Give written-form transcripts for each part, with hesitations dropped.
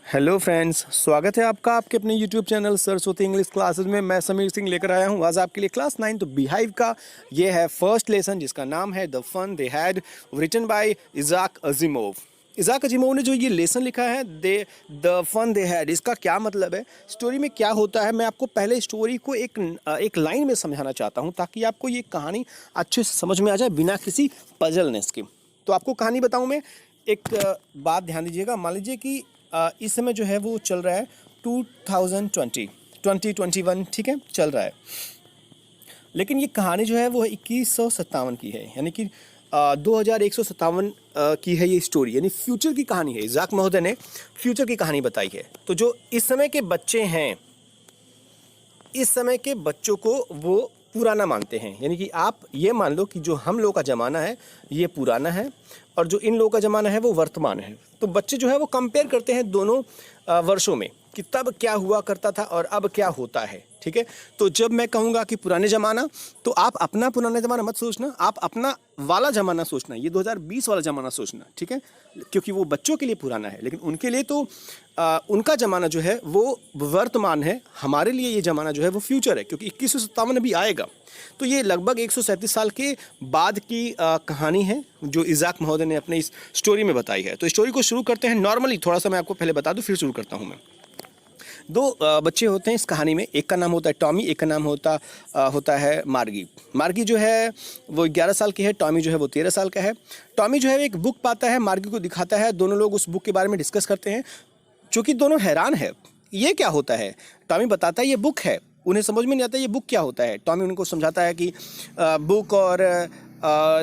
Hello friends, स्वागत है आपका आपके अपने YouTube channel Saraswati English classes में। मैं समीर सिंह लेकर आया हूँ आज आपके लिए क्लास 9 तो बिहाइव का ये है फर्स्ट लेसन जिसका नाम है the fun they had, written by Isaac Asimov. Isaac Asimov ने जो ये लेसन लिखा है द फन दे हैड, इसका क्या मतलब है, स्टोरी में क्या होता है, मैं आपको पहले स्टोरी को एक लाइन में समझाना चाहता हूँ ताकि आपको ये कहानी अच्छे से समझ में आ जाए बिना किसी पजलनेस के। तो आपको कहानी बताऊँ मैं। एक बात ध्यान दीजिएगा, मान लीजिए कि इस समय जो है वो चल रहा है 2021, ठीक है, चल रहा है। लेकिन ये कहानी जो है वो 2157 की है, यानी कि 2157 की है ये स्टोरी, यानी फ्यूचर की कहानी है। इज़ाक महोदय ने फ्यूचर की कहानी बताई है। तो जो इस समय के बच्चे हैं, इस समय के बच्चों को वो पुराना मानते हैं, यानी कि आप ये मान लो कि जो हम लोग का ज़माना है ये पुराना है और जो इन लोगों का ज़माना है वो वर्तमान है। तो बच्चे जो है वो कंपेयर करते हैं दोनों वर्षों में कि तब क्या हुआ करता था और अब क्या होता है, ठीक है। तो जब मैं कहूँगा कि पुराने ज़माना, तो आप अपना पुराना ज़माना मत सोचना, आप अपना वाला ज़माना सोचना, ये 2020 वाला ज़माना सोचना, ठीक है, क्योंकि वो बच्चों के लिए पुराना है लेकिन उनके लिए तो उनका ज़माना जो है वो वर्तमान है। हमारे लिए ये ज़माना जो है वो फ्यूचर है, क्योंकि 2157 अभी आएगा। तो ये लगभग 137 साल के बाद की कहानी है जो इज़ाक महोदय ने अपने इस स्टोरी में बताई है। तो स्टोरी को शुरू करते हैं। नॉर्मली थोड़ा सा मैं आपको पहले बता दूं फिर शुरू करता हूं मैं। दो बच्चे होते हैं इस कहानी में, एक का नाम होता है टॉमी, एक का नाम होता है मार्गी। मार्गी जो है वो 11 साल की है, टॉमी जो है वो 13 साल का है। टॉमी जो है एक बुक पाता है, मार्गी को दिखाता है, दोनों लोग उस बुक के बारे में डिस्कस करते हैं, चूँकि दोनों हैरान है ये क्या होता है। टॉमी बताता है ये बुक है, उन्हें समझ में नहीं आता ये बुक क्या होता है। टॉमी उनको समझाता है कि बुक और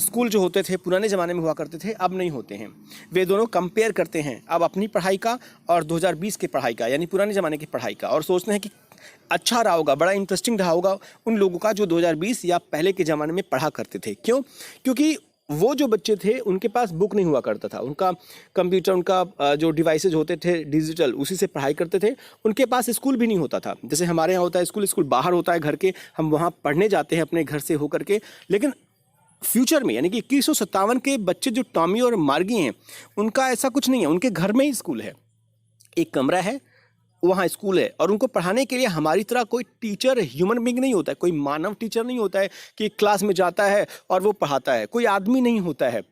स्कूल जो होते थे पुराने ज़माने में हुआ करते थे, अब नहीं होते हैं। वे दोनों कंपेयर करते हैं अब अपनी पढ़ाई का और 2020 की पढ़ाई का, यानी पुराने ज़माने की पढ़ाई का, और सोचते हैं कि अच्छा रहा होगा, बड़ा इंटरेस्टिंग रहा होगा उन लोगों का जो 2020 या पहले के ज़माने में पढ़ा करते थे। क्यों? क्योंकि वो जो बच्चे थे उनके पास बुक नहीं हुआ करता था, उनका कंप्यूटर, उनका जो डिवाइसेज होते थे डिजिटल, उसी से पढ़ाई करते थे। उनके पास स्कूल भी नहीं होता था, जैसे हमारे यहाँ होता है स्कूल, स्कूल बाहर होता है घर के, हम वहाँ पढ़ने जाते हैं अपने घर से होकर के। लेकिन फ्यूचर में यानी कि 2157 के बच्चे जो टॉमी और मार्गी हैं उनका ऐसा कुछ नहीं है, उनके घर में ही स्कूल है, एक कमरा है, वहाँ स्कूल है, और उनको पढ़ाने के लिए हमारी तरह कोई टीचर, ह्यूमन बीइंग नहीं होता है, कोई मानव टीचर नहीं होता है कि क्लास में जाता है और वो पढ़ाता है, कोई आदमी नहीं होता है।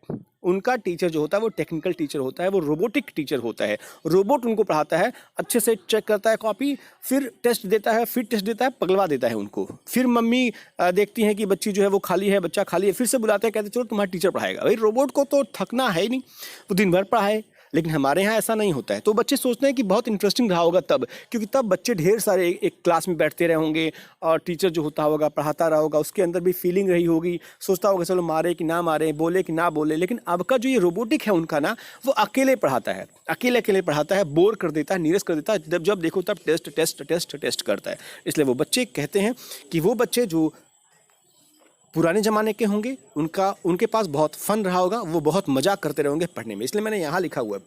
उनका टीचर जो होता है वो टेक्निकल टीचर होता है, वो रोबोटिक टीचर होता है। रोबोट उनको पढ़ाता है, अच्छे से चेक करता है कॉपी, फिर टेस्ट देता है, फिर टेस्ट देता है, पगलवा देता है उनको। फिर मम्मी देखती हैं कि बच्ची जो है वो खाली है, बच्चा खाली है, फिर से बुलाते हैं, कहते चलो तुम्हारा टीचर पढ़ाएगा। भाई रोबोट को तो थकना है ही नहीं, वो दिन भर पढ़ाए। लेकिन हमारे यहाँ ऐसा नहीं होता है। तो बच्चे सोचते हैं कि बहुत इंटरेस्टिंग रहा होगा तब, क्योंकि तब बच्चे ढेर सारे एक क्लास में बैठते रहे होंगे और टीचर जो होता होगा पढ़ाता रहा होगा, उसके अंदर भी फीलिंग रही होगी, सोचता होगा चलो मारे कि ना मारे, बोले कि ना बोले। लेकिन अब का जो ये रोबोटिक है उनका ना, वो अकेले पढ़ाता है, अकेले अकेले पढ़ाता है, बोर कर देता है, नीरस कर देता है, जब जब देखो तब टेस्ट टेस्ट टेस्ट टेस्ट करता है। इसलिए वो बच्चे कहते हैं कि वो बच्चे जो पुराने ज़माने के होंगे उनके पास बहुत फन रहा होगा, वो बहुत मजाक करते रहेंगे पढ़ने में। इसलिए मैंने यहाँ लिखा हुआ है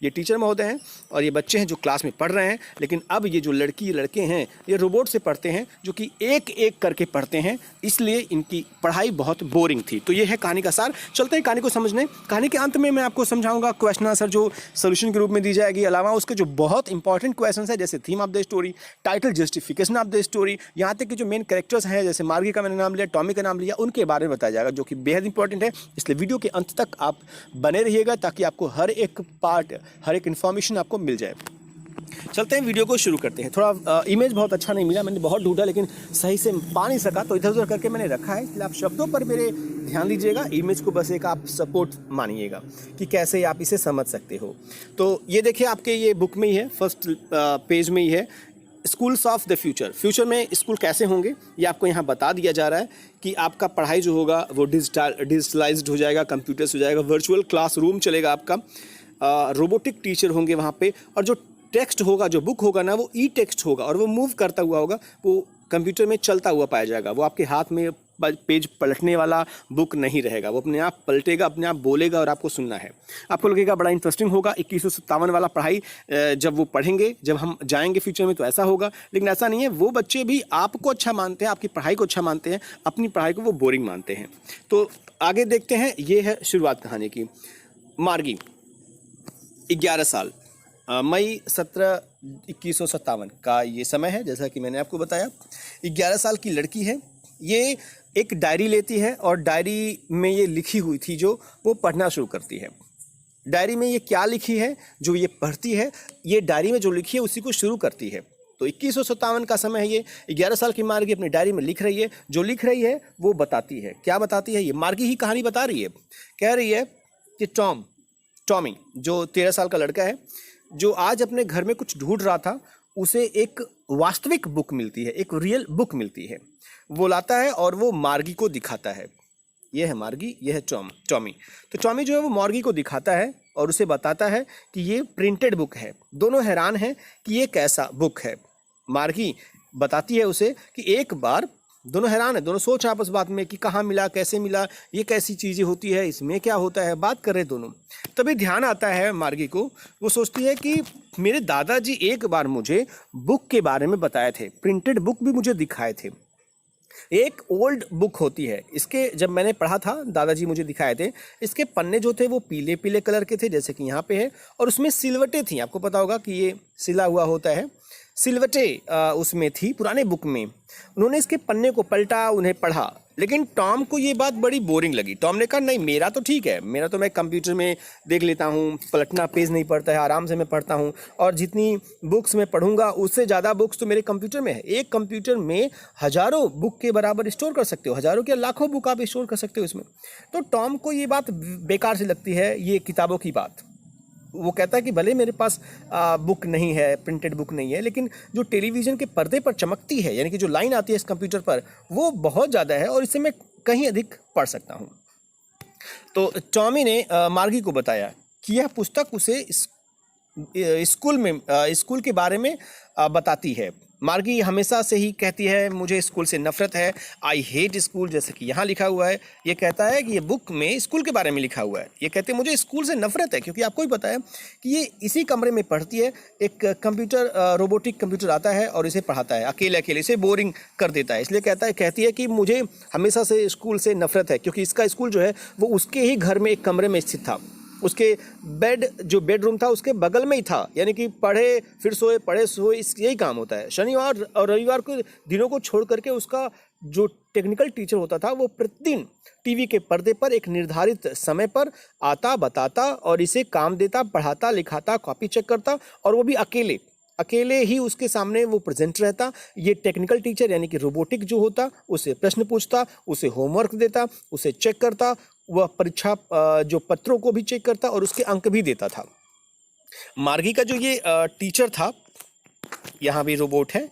ये टीचर महोदय हैं और ये बच्चे हैं जो क्लास में पढ़ रहे हैं। लेकिन अब ये जो लड़की लड़के हैं ये रोबोट से पढ़ते हैं, जो कि एक एक करके पढ़ते हैं, इसलिए इनकी पढ़ाई बहुत बोरिंग थी। तो ये है कहानी का सार। चलते हैं कहानी को समझने। कहानी के अंत में मैं आपको समझाऊंगा क्वेश्चन आंसर जो सोल्यूशन के रूप में दी जाएगी, अलावा उसके जो बहुत इंपॉर्टेंट क्वेश्चन है जैसे theme of the story, title, justification of the story, यहाँ तक कि जो मेन कैरेक्टर्स हैं जैसे मार्गी का मैंने नाम लिया, टॉमी का नाम लिया, उनके बारे में बताया जाएगा, जो कि बेहद इंपॉर्टेंट है। इसलिए वीडियो के अंत तक आप बने रहिएगा ताकि आपको हर एक पार्ट, हर एक इन्फॉर्मेशन आपको मिल जाए। चलते हैं, वीडियो को शुरू करते हैं। थोड़ा इमेज बहुत अच्छा नहीं मिला, मैंने बहुत ढूंढा लेकिन सही से पा नहीं सका, तो इधर उधर करके मैंने रखा है, इसलिए आप शब्दों पर मेरे ध्यान दीजिएगा, इमेज को बस एक आप सपोर्ट मानिएगा कि कैसे आप इसे समझ सकते हो। तो ये देखिए आपके ये बुक में ही है, फर्स्ट पेज में ही है, schools of the future. Future में स्कूल कैसे होंगे ये आपको यहाँ बता दिया जा रहा है कि आपका पढ़ाई जो होगा वो डिजिटलाइज्ड हो जाएगा, कंप्यूटर्स हो जाएगा, वर्चुअल क्लासरूम चलेगा आपका, रोबोटिक टीचर होंगे वहाँ पे, और जो टेक्स्ट होगा, जो बुक होगा ना, वो ई टेक्स्ट होगा और वो मूव करता हुआ होगा, वो कंप्यूटर में चलता हुआ पाया जाएगा। वो आपके हाथ में पेज पलटने वाला बुक नहीं रहेगा, वो अपने आप पलटेगा, अपने आप बोलेगा और आपको सुनना है। आपको लगेगा बड़ा इंटरेस्टिंग होगा 2157 वाला पढ़ाई, जब वो पढ़ेंगे, जब हम जाएंगे फ्यूचर में तो ऐसा होगा। लेकिन ऐसा नहीं है, वो बच्चे भी आपको अच्छा मानते हैं, आपकी पढ़ाई को अच्छा मानते हैं, अपनी पढ़ाई को वो बोरिंग मानते हैं। तो आगे देखते हैं, ये है शुरुआत कहानी की। मार्गी 11 साल, मई 17, 2157 का ये समय है। जैसा कि मैंने आपको बताया, 11 साल की लड़की है। ये एक डायरी लेती है और डायरी में ये लिखी हुई थी जो वो पढ़ना शुरू करती है। डायरी में ये क्या लिखी है जो ये पढ़ती है, ये डायरी में जो लिखी है उसी को शुरू करती है। तो 2157 का समय है। ये 11 साल की मार्गी अपनी डायरी में लिख रही है। जो लिख रही है वो बताती है। क्या बताती है? ये मार्गी ही कहानी बता रही है। कह रही है कि टॉमी जो 13 साल का लड़का है, जो आज अपने घर में कुछ ढूंढ रहा था, उसे एक वास्तविक बुक मिलती है, एक रियल बुक मिलती है। वो लाता है और वो मार्गी को दिखाता है। ये है मार्गी, ये है टॉमी। तो टॉमी जो है वो मार्गी को दिखाता है और उसे बताता है कि ये प्रिंटेड बुक है। दोनों हैरान हैं कि ये कैसा बुक है। मार्गी बताती है उसे कि एक बार, दोनों हैरान है, दोनों सोच आपस बात में कि कहाँ मिला, कैसे मिला, ये कैसी चीज़ें होती है, इसमें क्या होता है, बात कर रहे दोनों। तभी ध्यान आता है मार्गी को। वो सोचती है कि मेरे दादाजी एक बार मुझे बुक के बारे में बताए थे, प्रिंटेड बुक भी मुझे दिखाए थे। एक ओल्ड बुक होती है, इसके जब मैंने पढ़ा था, दादाजी मुझे दिखाए थे, इसके पन्ने जो थे वो पीले पीले कलर के थे, जैसे कि यहाँ पे है, और उसमें सिलवटें थी। आपको पता होगा कि ये सिला हुआ होता है, सिलवटें उसमें थी पुराने बुक में। उन्होंने इसके पन्ने को पलटा, उन्हें पढ़ा, लेकिन टॉम को ये बात बड़ी बोरिंग लगी। टॉम ने कहा नहीं, मेरा तो ठीक है, मेरा तो मैं कंप्यूटर में देख लेता हूँ, पलटना पेज नहीं पड़ता है, आराम से मैं पढ़ता हूँ, और जितनी बुक्स मैं पढ़ूंगा उससे ज़्यादा बुक्स तो मेरे कंप्यूटर में है। एक कंप्यूटर में हज़ारों बुक के बराबर स्टोर कर सकते हो, हज़ारों क्या लाखों बुक आप स्टोर कर सकते हो इसमें। तो टॉम को ये बात बेकार से लगती है, ये किताबों की बात। वो कहता है कि भले मेरे पास बुक नहीं है, प्रिंटेड बुक नहीं है, लेकिन जो टेलीविज़न के पर्दे पर चमकती है, यानी कि जो लाइन आती है इस कंप्यूटर पर, वो बहुत ज़्यादा है और इससे मैं कहीं अधिक पढ़ सकता हूँ। तो टॉमी ने मार्गी को बताया कि यह पुस्तक उसे स्कूल के बारे में बताती है। मार्गी हमेशा से ही कहती है मुझे स्कूल से नफरत है, आई हेट स्कूल, जैसे कि यहाँ लिखा हुआ है। ये कहता है कि ये बुक में स्कूल के बारे में लिखा हुआ है। ये कहते हैं मुझे स्कूल से नफरत है, क्योंकि आपको भी पता है कि ये इसी कमरे में पढ़ती है। एक कंप्यूटर, रोबोटिक कंप्यूटर आता है और इसे पढ़ाता है अकेले अकेले, इसे बोरिंग कर देता है। इसलिए कहती है कि मुझे हमेशा से स्कूल से नफरत है, क्योंकि इसका स्कूल जो है वो उसके ही घर में एक कमरे में स्थित था। उसके जो बेडरूम था उसके बगल में ही था, यानी कि पढ़े फिर सोए, पढ़े सोए, यही काम होता है। शनिवार और रविवार को दिनों को छोड़ करके उसका जो टेक्निकल टीचर होता था वो प्रतिदिन टीवी के पर्दे पर एक निर्धारित समय पर आता, बताता और इसे काम देता, पढ़ाता, लिखाता, कॉपी चेक करता, और वो भी अकेले ही उसके सामने वो प्रेजेंट रहता। ये टेक्निकल टीचर यानी कि रोबोटिक जो होता, उसे प्रश्न पूछता, उसे होमवर्क देता, उसे चेक करता, वह परीक्षा जो पत्रों को भी चेक करता और उसके अंक भी देता था। मार्गी का जो ये टीचर था, यहाँ भी रोबोट है,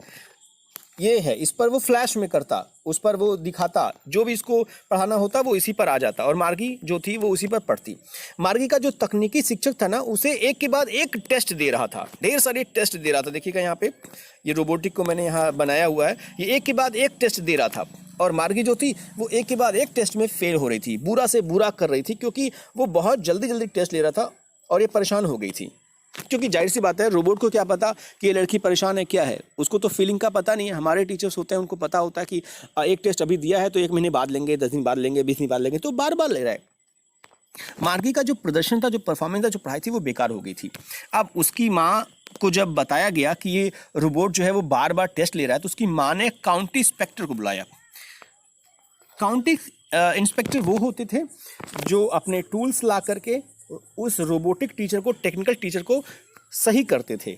ये है, इस पर वो फ्लैश में करता, उस पर वो दिखाता, जो भी इसको पढ़ाना होता वो इसी पर आ जाता, और मार्गी जो थी वो उसी पर पढ़ती। मार्गी का जो तकनीकी शिक्षक था ना, उसे एक के बाद एक टेस्ट दे रहा था, ढेर सारे टेस्ट दे रहा था। देखिएगा यहाँ पे ये रोबोटिक को मैंने यहाँ बनाया हुआ है, ये एक के बाद एक टेस्ट दे रहा था, और मार्गी जो थी वो एक के बाद एक टेस्ट में फेल हो रही थी, बुरा से बुरा कर रही थी, क्योंकि वो बहुत जल्दी टेस्ट ले रहा था और ये परेशान हो गई थी। क्योंकि जाहिर सी बात है, रोबोट को क्या पता कि ये लड़की परेशान है क्या है, उसको तो फीलिंग का पता नहीं है। हमारे टीचर्स होते हैं, उनको पता होता है कि एक टेस्ट अभी दिया है तो 1 महीने बाद लेंगे, 10 दिन बाद लेंगे, 20 दिन बाद लेंगे, तो बार बार ले रहा है। मार्गी का जो प्रदर्शन था, जो परफॉर्मेंस था, जो पढ़ाई थी, वो बेकार हो गई थी। अब उसकी माँ को जब बताया गया कि ये रोबोट जो है वो बार बार टेस्ट ले रहा है, तो उसकी माँ ने काउंटी इंस्पेक्टर को बुलाया। काउंटी इंस्पेक्टर वो होते थे जो अपने टूल्स ला करके उस रोबोटिक टीचर को, टेक्निकल टीचर को सही करते थे।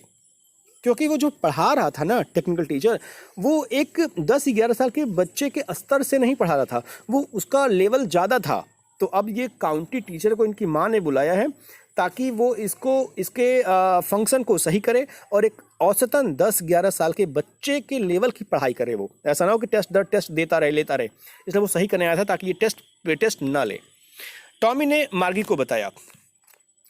क्योंकि वो जो पढ़ा रहा था ना, टेक्निकल टीचर, वो एक 10-11 साल के बच्चे के स्तर से नहीं पढ़ा रहा था, वो उसका लेवल ज़्यादा था। तो अब ये काउंटी टीचर को इनकी माँ ने बुलाया है ताकि वो इसके फंक्शन को सही करे और एक औसतन 10-11 साल के बच्चे के लेवल की पढ़ाई करे। वो ऐसा ना हो कि टेस्ट दर टेस्ट देता रहे, लेता रहे, इसलिए वो सही करने आया था ताकि ये टेस्ट ना ले। टॉमी ने मार्गी को बताया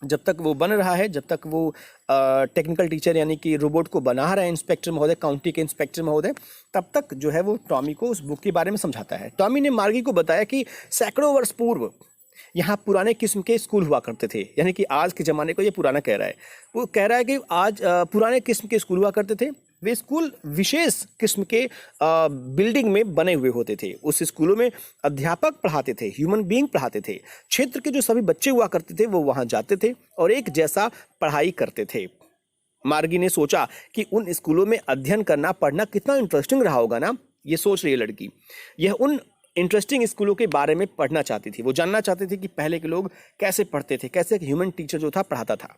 जब तक वो बन रहा है, जब तक वो टेक्निकल टीचर यानी कि रोबोट को बना रहा है इंस्पेक्टर महोदय, काउंटी के इंस्पेक्टर महोदय, तब तक जो है वो टॉमी को उस बुक के बारे में समझाता है। टॉमी ने मार्गी को बताया कि सैकड़ों वर्ष पूर्व यहाँ पुराने किस्म के स्कूल हुआ करते थे, यानी कि आज के ज़माने को ये पुराना कह रहा है। वो कह रहा है कि आज पुराने किस्म के स्कूल हुआ करते थे। वे स्कूल विशेष किस्म के बिल्डिंग में बने हुए होते थे। उस स्कूलों में अध्यापक पढ़ाते थे, ह्यूमन बीइंग पढ़ाते थे। क्षेत्र के जो सभी बच्चे हुआ करते थे वो वहाँ जाते थे और एक जैसा पढ़ाई करते थे। मार्गी ने सोचा कि उन स्कूलों में अध्ययन करना पढ़ना कितना इंटरेस्टिंग रहा होगा ना, ये सोच रही है लड़की। यह उन इंटरेस्टिंग स्कूलों के बारे में पढ़ना चाहती थी, वो जानना चाहती थी कि पहले के लोग कैसे पढ़ते थे, कैसे एक ह्यूमन टीचर जो था पढ़ाता था।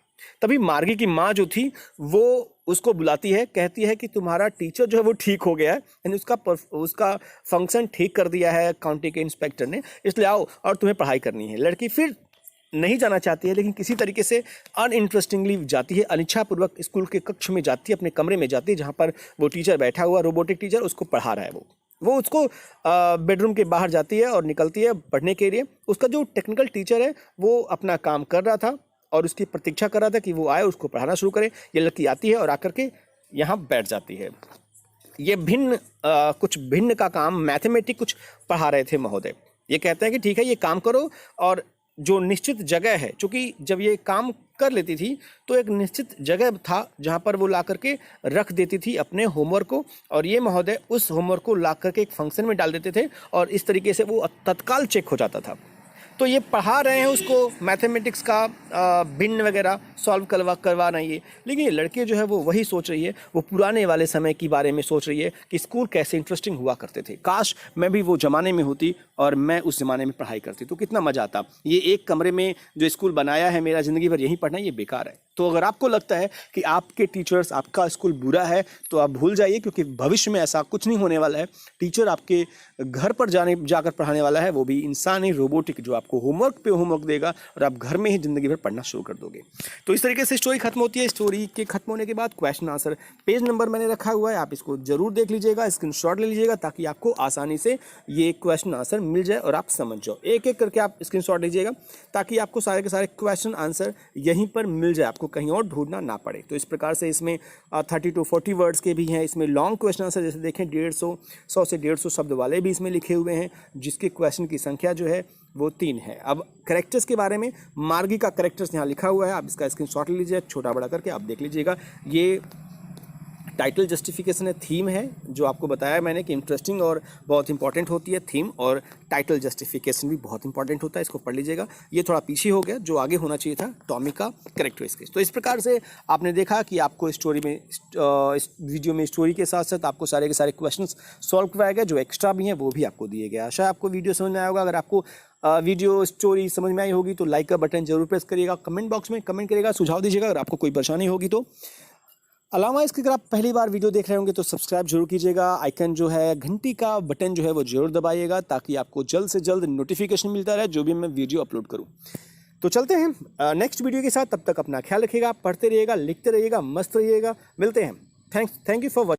तभी मार्गी की माँ जो थी वो उसको बुलाती है, कहती है कि तुम्हारा टीचर जो है वो ठीक हो गया है, यानी उसका फंक्शन ठीक कर दिया है काउंटी के इंस्पेक्टर ने, इसलिए आओ और तुम्हें पढ़ाई करनी है। लड़की फिर नहीं जाना चाहती है, लेकिन किसी तरीके से अनइंटरेस्टिंगली जाती है, अनिच्छापूर्वक स्कूल के कक्ष में जाती है, अपने कमरे में जाती है जहाँ पर वो टीचर बैठा हुआ, रोबोटिक टीचर उसको पढ़ा रहा है। वो उसको बेडरूम के बाहर जाती है और निकलती है पढ़ने के लिए। उसका जो टेक्निकल टीचर है वो अपना काम कर रहा था और उसकी प्रतीक्षा कर रहा था कि वो आए, उसको पढ़ाना शुरू करे। ये लड़की आती है और आकर के यहाँ बैठ जाती है। ये कुछ भिन्न का काम मैथमेटिक्स कुछ पढ़ा रहे थे महोदय। ये कहते हैं कि ठीक है ये काम करो, और जो निश्चित जगह है, चूँकि जब ये काम कर लेती थी तो एक निश्चित जगह था जहाँ पर वो ला करके रख देती थी अपने होमवर्क को, और ये महोदय उस होमवर्क को ला करके एक फंक्शन में डाल देते थे और इस तरीके से वो तत्काल चेक हो जाता था। तो ये पढ़ा रहे हैं उसको मैथमेटिक्स का भिन्न वगैरह सॉल्व करवा रही है, लेकिन ये लड़की जो है वो वही सोच रही है, वो पुराने वाले समय के बारे में सोच रही है कि स्कूल कैसे इंटरेस्टिंग हुआ करते थे, काश मैं भी वो ज़माने में होती और मैं उस ज़माने में पढ़ाई करती तो कितना मज़ा आता। ये एक कमरे में जो स्कूल बनाया है, मेरा ज़िंदगी भर यहीं पढ़ना, ये बेकार है। तो अगर आपको लगता है कि आपके टीचर्स, आपका स्कूल बुरा है, तो आप भूल जाइए, क्योंकि भविष्य में ऐसा कुछ नहीं होने वाला है। टीचर आपके घर पर जाकर पढ़ाने वाला है, वो भी इंसान ही, रोबोटिक, जो आपको होमवर्क पे होमवर्क देगा और आप घर में ही ज़िंदगी भर पढ़ना शुरू कर दोगे। तो इस तरीके से स्टोरी खत्म होती है। स्टोरी के खत्म होने के बाद क्वेश्चन आंसर पेज नंबर मैंने रखा हुआ है, आप इसको जरूर देख लीजिएगा, स्क्रीनशॉट ले लीजिएगा, ताकि आपको आसानी से ये क्वेश्चन आंसर मिल जाए और आप समझ जाओ। एक एक करके आप स्क्रीनशॉट लीजिएगा ताकि आपको सारे के सारे क्वेश्चन आंसर यहीं पर मिल जाए, आपको कहीं और ढूंढना ना पड़े। तो इस प्रकार से इसमें 30 to 40 वर्ड्स के भी हैं, इसमें लॉन्ग क्वेश्चन आंसर जैसे देखें 100 से 150 शब्द वाले भी इसमें लिखे हुए हैं, जिसके क्वेश्चन की संख्या जो है वो 3 है। अब करेक्टर्स के बारे में, मार्गी का करेक्टर्स यहाँ लिखा हुआ है, आप इसका स्क्रीनशॉट ले लीजिए, छोटा बड़ा करके आप देख लीजिएगा। ये टाइटल जस्टिफिकेशन है, थीम है, जो आपको बताया मैंने कि इंटरेस्टिंग और बहुत इंपॉर्टेंट होती है थीम, और टाइटल जस्टिफिकेशन भी बहुत इंपॉर्टेंट होता है, इसको पढ़ लीजिएगा। ये थोड़ा पीछे हो गया, जो आगे होना चाहिए था टॉमी का कैरेक्टरिस्टिक्स। तो इस प्रकार से आपने देखा कि आपको स्टोरी में, इस वीडियो में स्टोरी के साथ साथ आपको सारे के सारे क्वेश्चंस सॉल्व करवाए गए, जो एक्स्ट्रा भी हैं वो भी आपको दिए गए। आशा है आपको वीडियो समझ में आया होगा। अगर आपको वीडियो स्टोरी समझ में आई होगी तो लाइक का बटन जरूर प्रेस करिएगा, कमेंट बॉक्स में कमेंट करिएगा, सुझाव दीजिएगा अगर आपको कोई परेशानी होगी तो। अलावा इसके, अगर आप पहली बार वीडियो देख रहे होंगे तो सब्सक्राइब जरूर कीजिएगा, आइकन जो है घंटी का बटन जो है वो जरूर दबाइएगा, ताकि आपको जल्द से जल्द नोटिफिकेशन मिलता रहे जो भी मैं वीडियो अपलोड करूं। तो चलते हैं नेक्स्ट वीडियो के साथ, तब तक अपना ख्याल रखिएगा, पढ़ते रहिएगा, लिखते रहिएगा, मस्त रहिएगा, मिलते हैं। Thank you for watching.